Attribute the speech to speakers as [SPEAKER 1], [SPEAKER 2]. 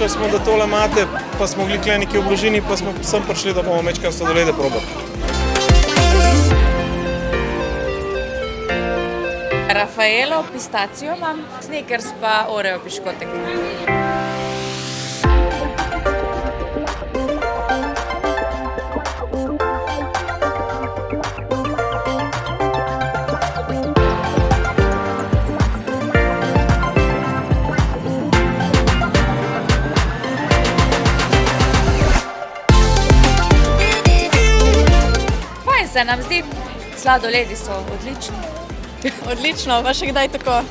[SPEAKER 1] slišali smo, da tole imate, pa smo bili tukaj nekje v bližini, pa smo sem prišli, da bomo mečkam sladolede probali.
[SPEAKER 2] Raffaello pistacijo imam, Snickers pa Oreo piškotek. Fajn se nam zdi, sladoledi so odlični.
[SPEAKER 3] Odlično, pa še kdaj tako?